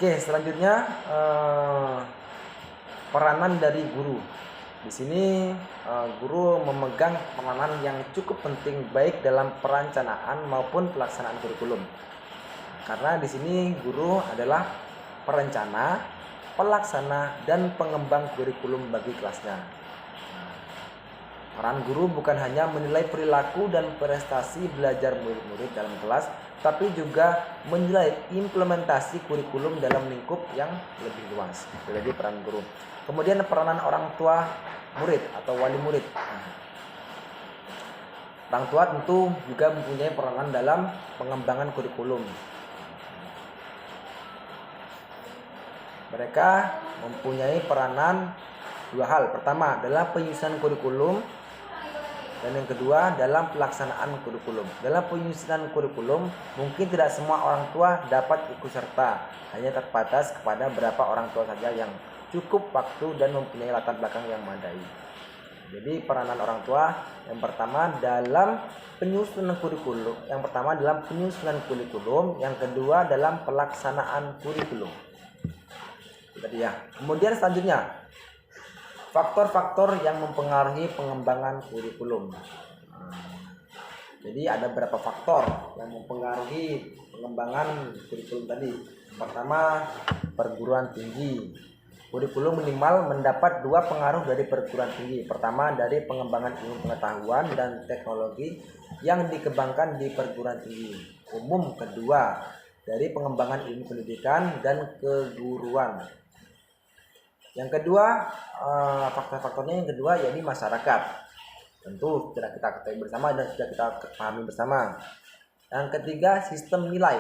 Oke, selanjutnya peranan dari guru. Di sini guru memegang peranan yang cukup penting baik dalam perencanaan maupun pelaksanaan kurikulum. Karena di sini guru adalah perencana, pelaksana, dan pengembang kurikulum bagi kelasnya. Peran guru bukan hanya menilai perilaku dan prestasi belajar murid-murid dalam kelas, tapi juga menilai implementasi kurikulum dalam lingkup yang lebih luas. Jadi peran guru. Kemudian peranan orang tua murid atau wali murid. Orang tua tentu juga mempunyai peranan dalam pengembangan kurikulum. Mereka mempunyai peranan dua hal. Pertama adalah penyusunan kurikulum, dan yang kedua dalam pelaksanaan kurikulum. Dalam penyusunan kurikulum mungkin tidak semua orang tua dapat ikut serta, hanya terbatas kepada beberapa orang tua saja yang cukup waktu dan mempunyai latar belakang yang memadai. Jadi peranan orang tua yang pertama dalam penyusunan kurikulum, yang kedua dalam pelaksanaan kurikulum. Tadi ya. Kemudian selanjutnya faktor-faktor yang mempengaruhi pengembangan kurikulum. Jadi ada beberapa faktor yang mempengaruhi pengembangan kurikulum tadi. Pertama, perguruan tinggi. Kurikulum minimal mendapat dua pengaruh dari perguruan tinggi. Pertama, dari pengembangan ilmu pengetahuan dan teknologi yang dikembangkan di perguruan tinggi umum. Kedua, dari pengembangan ilmu pendidikan dan keguruan. Yang kedua, faktor-faktornya yang kedua yakni masyarakat. Tentu sudah kita ketahui bersama dan sudah kita pahami bersama. Yang ketiga, sistem nilai.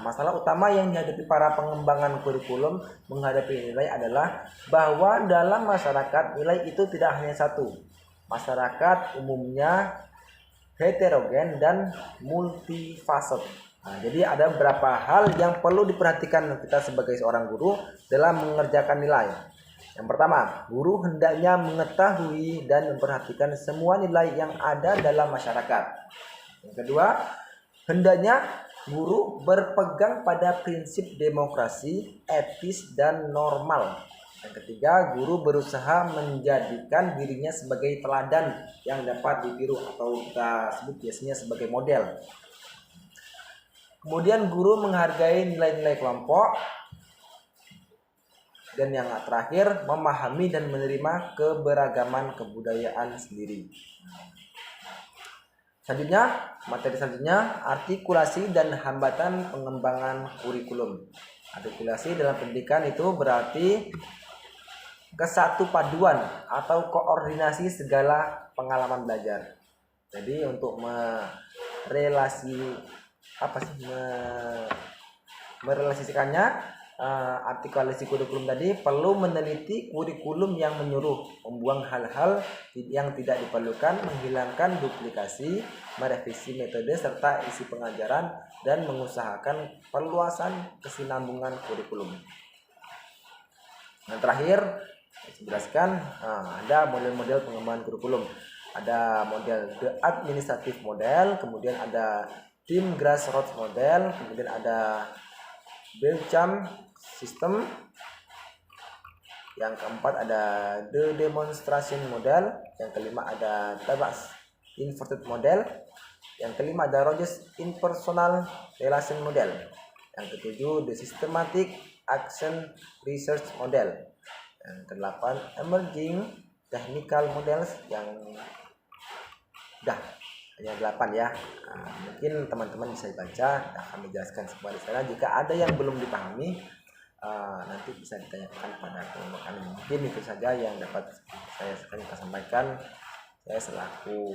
Masalah utama yang dihadapi para pengembangan kurikulum menghadapi nilai adalah bahwa dalam masyarakat nilai itu tidak hanya satu. Masyarakat umumnya heterogen dan multifaset. Jadi ada beberapa hal yang perlu diperhatikan kita sebagai seorang guru dalam mengerjakan nilai. Yang pertama, guru hendaknya mengetahui dan memperhatikan semua nilai yang ada dalam masyarakat. Yang kedua, hendaknya guru berpegang pada prinsip demokrasi, etis, dan normal. Yang ketiga, guru berusaha menjadikan dirinya sebagai teladan yang dapat ditiru atau kita sebut biasanya sebagai model. Kemudian guru menghargai nilai-nilai kelompok. Dan yang terakhir, memahami dan menerima keberagaman kebudayaan sendiri. Selanjutnya, materi selanjutnya, artikulasi dan hambatan pengembangan kurikulum. Artikulasi dalam pendidikan itu berarti kesatu paduan atau koordinasi segala pengalaman belajar. Jadi untuk merelasikannya, artikulasi kurikulum tadi perlu meneliti kurikulum yang menyuruh, membuang hal-hal yang tidak diperlukan, menghilangkan duplikasi, merevisi metode serta isi pengajaran, dan mengusahakan perluasan kesinambungan kurikulum. Yang terakhir, saya jelaskan ada model-model pengembangan kurikulum. Ada model the administrative model, kemudian ada team grassroots model, kemudian ada Belcam system. Yang keempat ada the demonstration model. Yang kelima ada Tabas inverted model. Yang kelima ada Rogers impersonal relation model. Yang ketujuh the systematic action research model. Yang kedelapan emerging technical models. Yang hanya 8 ya. Mungkin teman-teman bisa baca. Kami jelaskan semua di sana. Jika ada yang belum dipahami, nanti bisa ditanyakan pada kami. Mungkin itu saja yang dapat saya sampaikan. Saya selaku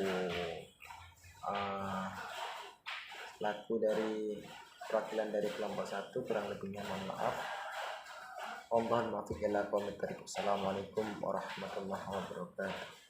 dari perwakilan dari kelompok 1, kurang lebihnya mohon maaf. Assalamualaikum warahmatullahi wabarakatuh.